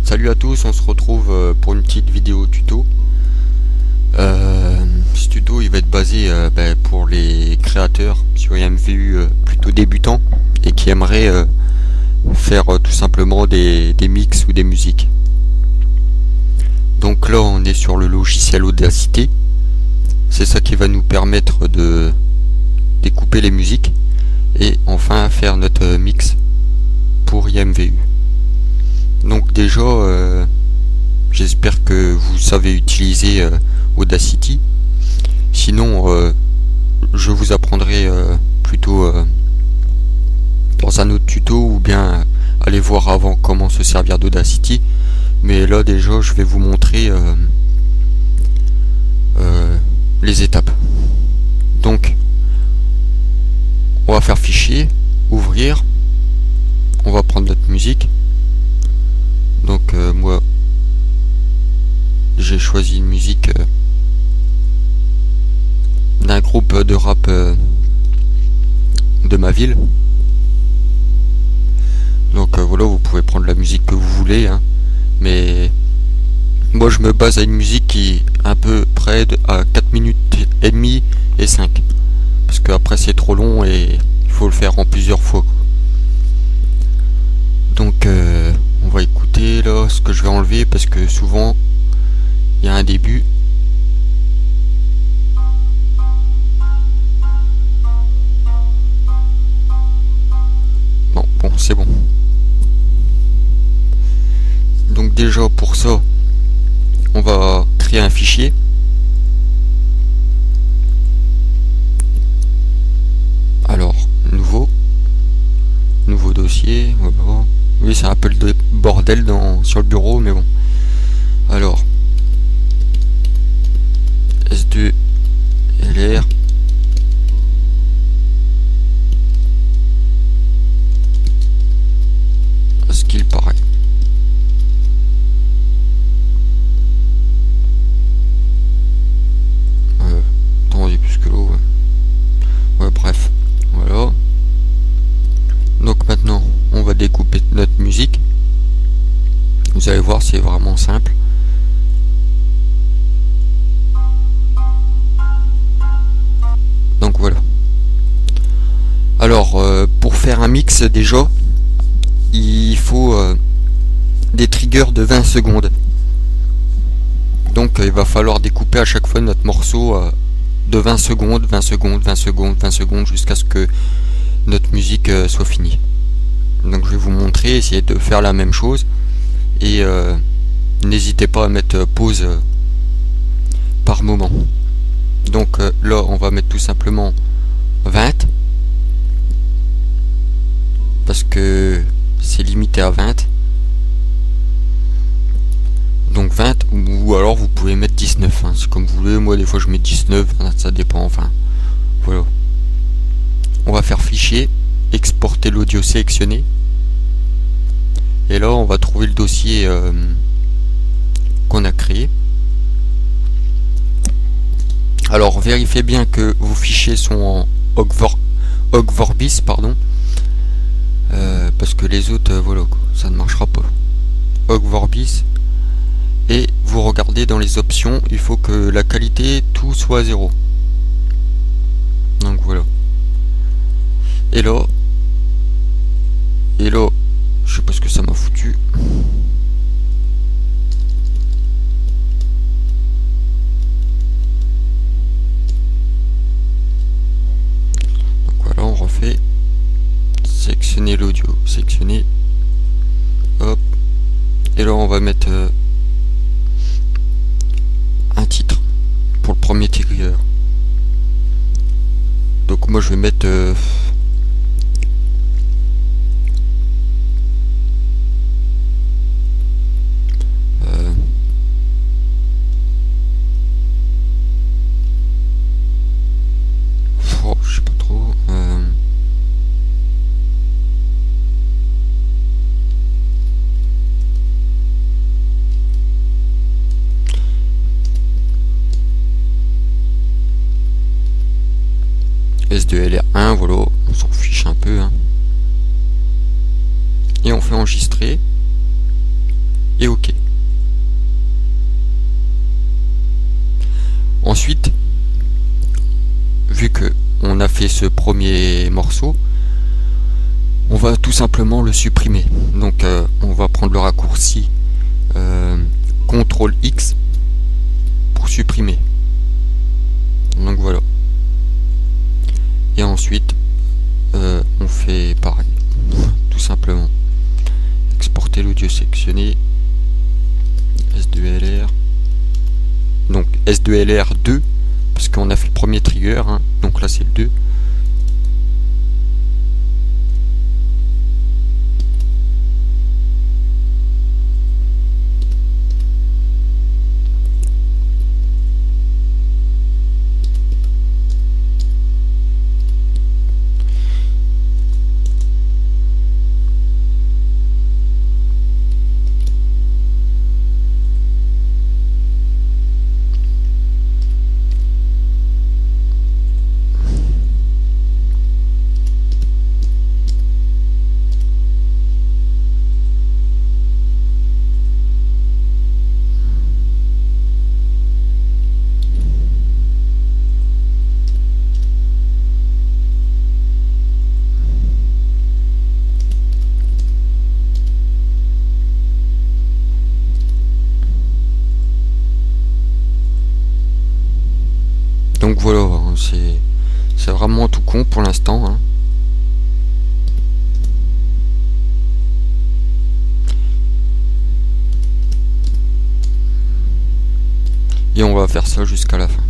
Salut à tous, on se retrouve pour une petite vidéo tuto. Ce tuto il va être basé pour les créateurs sur MVU plutôt débutants et qui aimeraient faire tout simplement des mix ou des musiques. Donc là on est sur le logiciel Audacity. C'est ça qui va nous permettre de découper les musiques et enfin faire notre mix pour IMVU. Donc déjà j'espère que vous savez utiliser Audacity. Sinon je vous apprendrai plutôt dans un autre tuto, ou bien aller voir avant comment se servir d'Audacity. Mais là déjà je vais vous montrer les étapes. Donc on va faire fichier, ouvrir, on va prendre notre musique. Donc moi j'ai choisi une musique d'un groupe de rap de ma ville. Donc voilà, vous pouvez prendre la musique que vous voulez, hein. Mais moi je me base à une musique qui est à peu près à 4 minutes et demie et 5, parce que après c'est trop long et il faut le faire en plusieurs fois. Donc on va écouter là ce que je vais enlever, parce que souvent il y a un début. Bon, c'est bon. Donc déjà pour ça on va créer un fichier. Alors nouveau dossier, voilà. Oui, c'est un peu le bordel sur le bureau, mais bon. Alors S2 LR, à ce qu'il paraît. Attendez, plus que l'eau. Ouais, bref, voilà. Donc maintenant on va découper notre musique. Vous allez voir, c'est vraiment simple. Donc voilà. Alors pour faire un mix, déjà il faut des triggers de 20 secondes. Donc il va falloir découper à chaque fois notre morceau de 20 secondes, 20 secondes, 20 secondes, 20 secondes, jusqu'à ce que notre musique soit finie. Donc je vais vous montrer, essayer de faire la même chose, et n'hésitez pas à mettre pause par moment. Donc là on va mettre tout simplement 20, parce que c'est limité à 20. Donc 20, ou alors vous pouvez mettre 19, hein, c'est comme vous voulez. Moi des fois je mets 19, ça dépend, enfin voilà. On va faire fichier, exporter l'audio sélectionné, et là on va trouver le dossier qu'on a créé. Alors vérifiez bien que vos fichiers sont en Ogg-Vorbis, pardon, parce que les autres voilà, ça ne marchera pas. Ogg-Vorbis, et vous regardez dans les options, il faut que la qualité tout soit à 0. Donc voilà. Et là, je sais pas ce que ça m'a foutu. Donc voilà, on refait. Sélectionner l'audio, sélectionner. Hop. Et là, on va mettre un titre pour le premier trigger. Donc moi, je vais mettre je sais pas trop. S2LR1, voilà, on s'en fiche un peu, hein. Et on fait enregistrer. et OK. Ensuite, vu que on a fait ce premier morceau, on va tout simplement le supprimer. Donc on va prendre le raccourci CTRL X pour supprimer. Donc voilà. Et ensuite on fait pareil, tout simplement. Exporter l'audio sectionné, S2LR. Donc S2LR 2, parce qu'on a fait le premier trigger, hein, donc là c'est le 2. Donc voilà, c'est vraiment tout con pour l'instant, hein. Et on va faire ça jusqu'à la fin.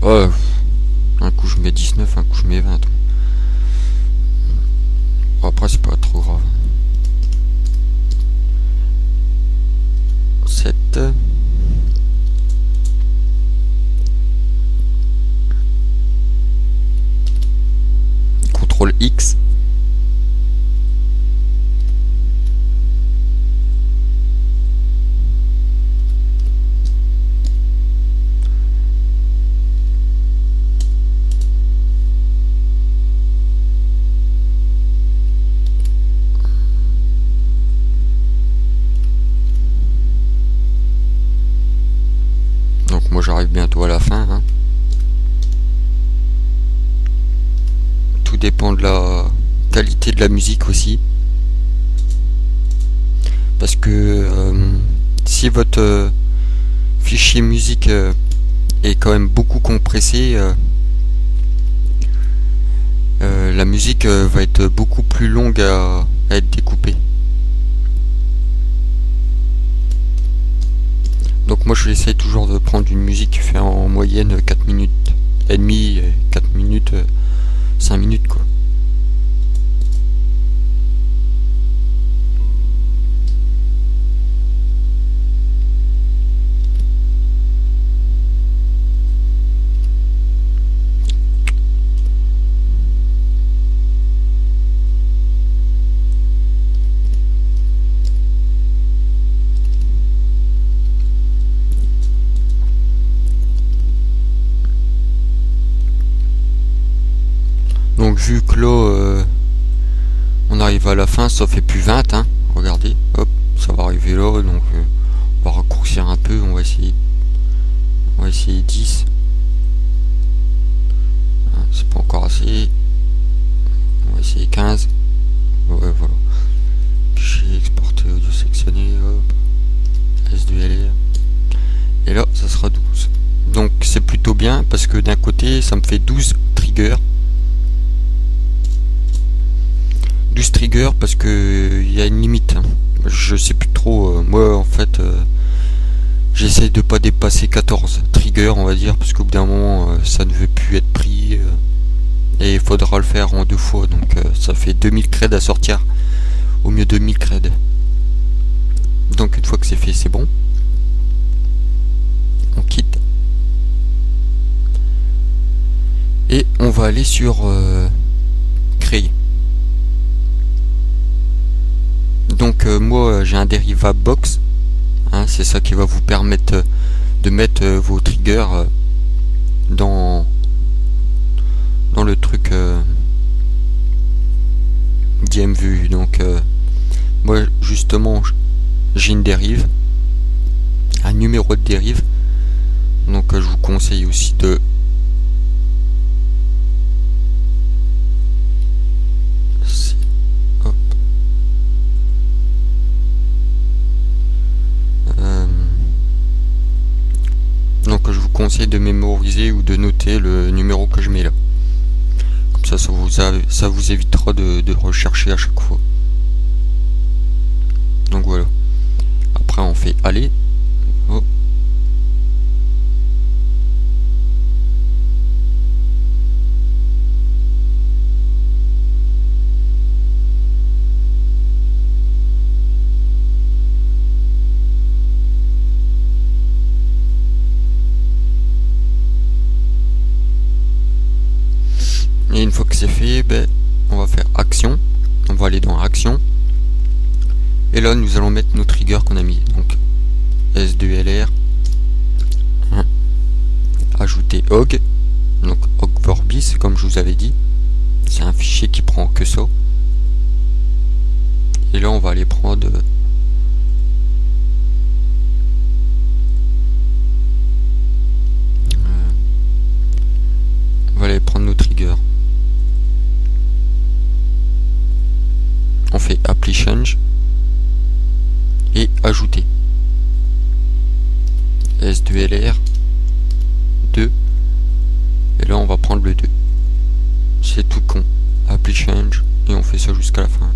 Ouais, un coup je mets 19, un coup je mets 20. Après c'est pas trop grave. 7. CTRL X. Donc moi j'arrive bientôt à la fin, hein. Tout dépend de la qualité de la musique aussi. Parce que si votre fichier musique est quand même beaucoup compressé, la musique va être beaucoup plus longue à être découpée. Donc moi j'essaie toujours de prendre une musique qui fait en moyenne 4 minutes et demie, 4 minutes, 5 minutes quoi. Donc vu que là on arrive à la fin, ça fait plus 20, hein. Regardez, hop, ça va arriver là, donc on va raccourcir un peu, on va essayer 10. Hein, c'est pas encore assez. On va essayer 15. Ouais, voilà. J'ai exporté audio sectionné, hop, S2LR. Et là, ça sera 12. Donc c'est plutôt bien parce que d'un côté, ça me fait 12 triggers. 12 triggers parce que il y a une limite, hein. Je sais plus trop, moi en fait j'essaye de pas dépasser 14 triggers on va dire, parce qu'au bout d'un moment ça ne veut plus être pris et il faudra le faire en 2 fois, donc ça fait 2000 creds à sortir au mieux 2000 creds. Donc une fois que c'est fait, c'est bon, on quitte et on va aller sur créer. Donc moi j'ai un derivative box, hein, c'est ça qui va vous permettre de mettre vos triggers dans le truc d'IMVU. Donc moi justement j'ai une dérive, un numéro de dérive, donc je vous conseille aussi de donc je vous conseille de mémoriser ou de noter le numéro que je mets là. Comme ça, ça vous évitera de rechercher à chaque fois. Donc voilà. Après on fait aller. Oh. Et une fois que c'est fait, on va faire action. On va aller dans action. Et là, nous allons mettre nos triggers qu'on a mis. Donc, S2LR. Ajouter OG. Donc, OG Vorbis, comme je vous avais dit. C'est un fichier qui prend que ça. Et là, on va aller prendre... on va aller prendre nos triggers. On fait apply change et ajouter S2LR 2 et là on va prendre le 2. C'est tout con. Apply change et on fait ça jusqu'à la fin.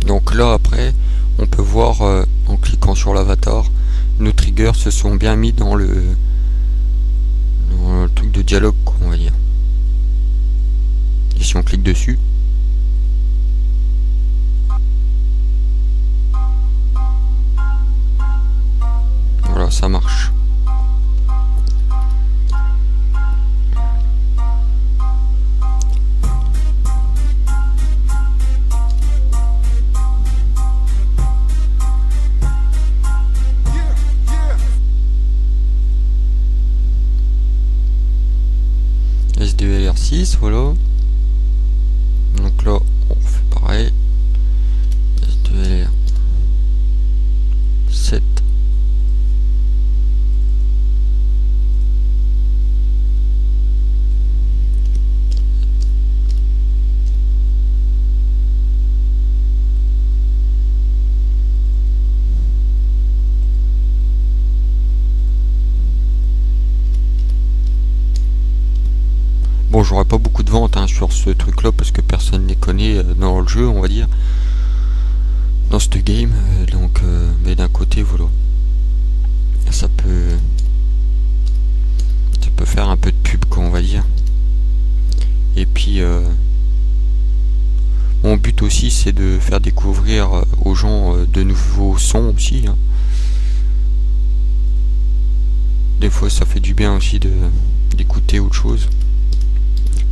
Donc là après on peut voir en cliquant sur l'avatar, nos triggers se sont bien mis dans le truc de dialogue, on va dire. Et si on clique dessus, voilà, ça marche. S2LR6, voilà. Donc là, on fait pareil. S2LR7. Bon, j'aurai pas beaucoup de ventes sur ce truc là parce que personne ne les connaît dans le jeu, on va dire, dans ce game, donc mais d'un côté voilà, ça peut faire un peu de pub, quoi, on va dire. Et puis mon but aussi c'est de faire découvrir aux gens de nouveaux sons aussi, hein. Des fois ça fait du bien aussi d'écouter autre chose,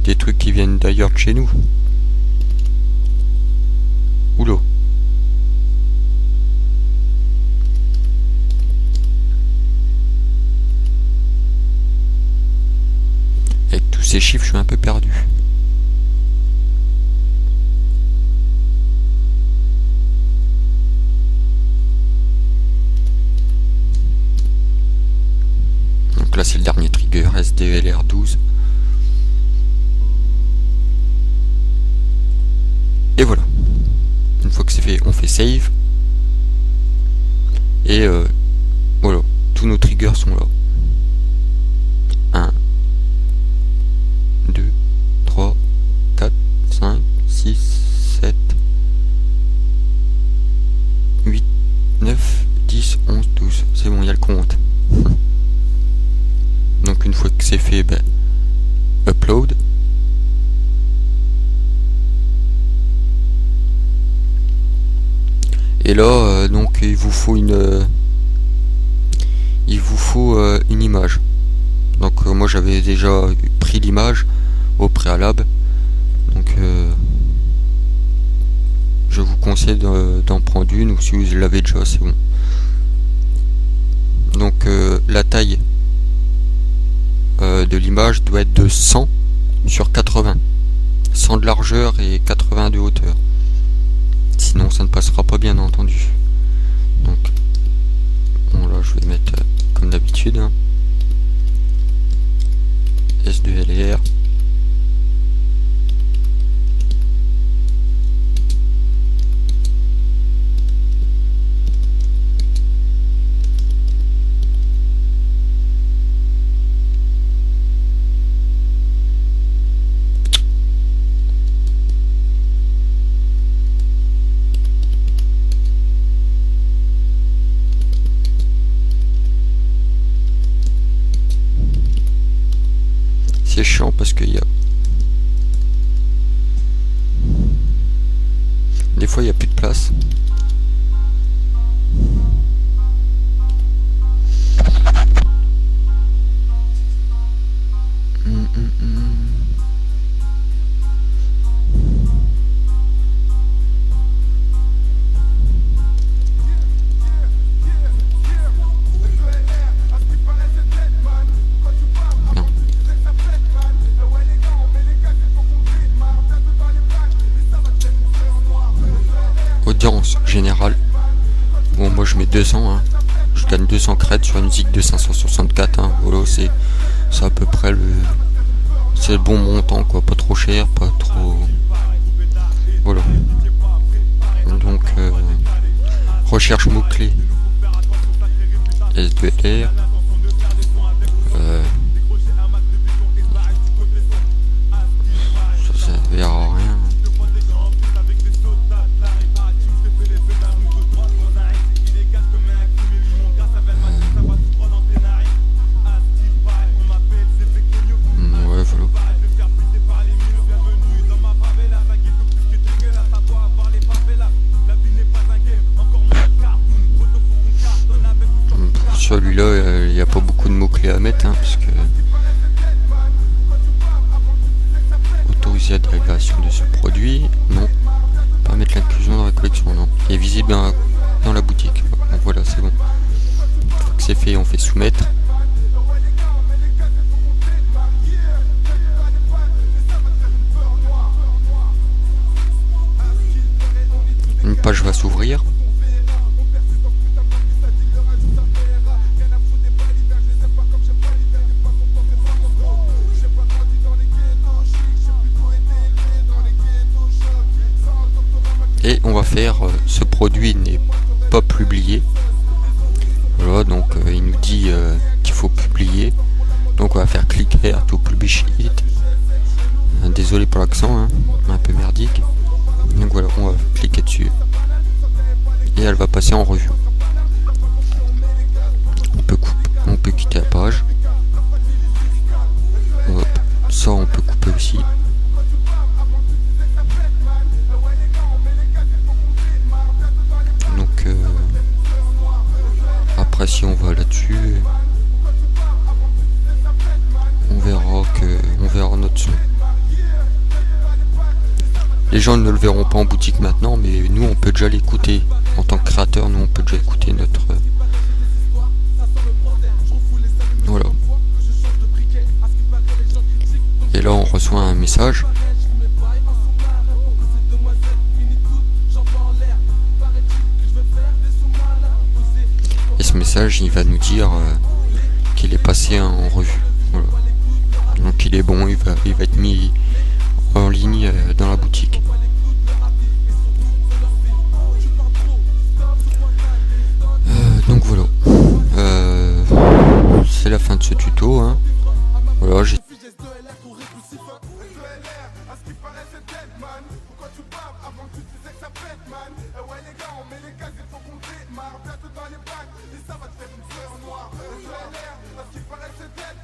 des trucs qui viennent d'ailleurs que chez nous. Oula. Avec tous ces chiffres, je suis un peu perdu. Donc là, c'est le dernier trigger, SDLR12. Et voilà. Une fois que c'est fait, on fait save. Et voilà, tous nos triggers sont là. 1, 2, 3, 4, 5, 6, c'est fait, upload. Et là donc il vous faut une image. Donc moi j'avais déjà pris l'image au préalable, donc je vous conseille d'en prendre une, ou si vous l'avez déjà c'est bon. Donc la taille de l'image doit être de 100 sur 80, 100 de largeur et 80 de hauteur, sinon ça ne passera pas bien entendu. Donc bon, là je vais mettre comme d'habitude S2LR. C'est chiant parce qu'il y a des fois il n'y a plus de place. Audience générale, bon moi je mets 200 je gagne 200 crêtes sur une zig de 564 voilà, c'est à peu près c'est le bon montant quoi, pas trop cher, pas trop, voilà. Donc recherche mots clés S2R, ça verra rien. Celui-là, il n'y a pas beaucoup de mots-clés à mettre, parce que autoriser la dérivation de ce produit, non. Permettre l'inclusion dans la collection, non. Il est visible dans la boutique. Donc voilà, c'est bon. Une fois que c'est fait, on fait soumettre. Une page va s'ouvrir. Et on va faire ce produit n'est pas publié. Voilà, donc il nous dit qu'il faut publier. Donc on va faire cliquer à to publish it. Désolé pour l'accent, un peu merdique. Donc voilà, on va cliquer dessus et elle va passer en revue. On peut quitter la page. Hop, ça on peut couper aussi. Donc après si on va là-dessus, on verra notre son. Les gens ne le verront pas en boutique maintenant, mais nous on peut déjà l'écouter. En tant que créateur, nous on peut déjà écouter notre... Voilà. Et là on reçoit un message. Et ce message il va nous dire qu'il est passé en revue. Voilà. Donc il est bon, il va être mis en ligne dans la boutique. Donc voilà, c'est la fin de ce tuto. Voilà, j'ai... Bientôt dans les bacs, et ça va te faire une fleur noire. Le LR, parce qu'il paraît c'est dead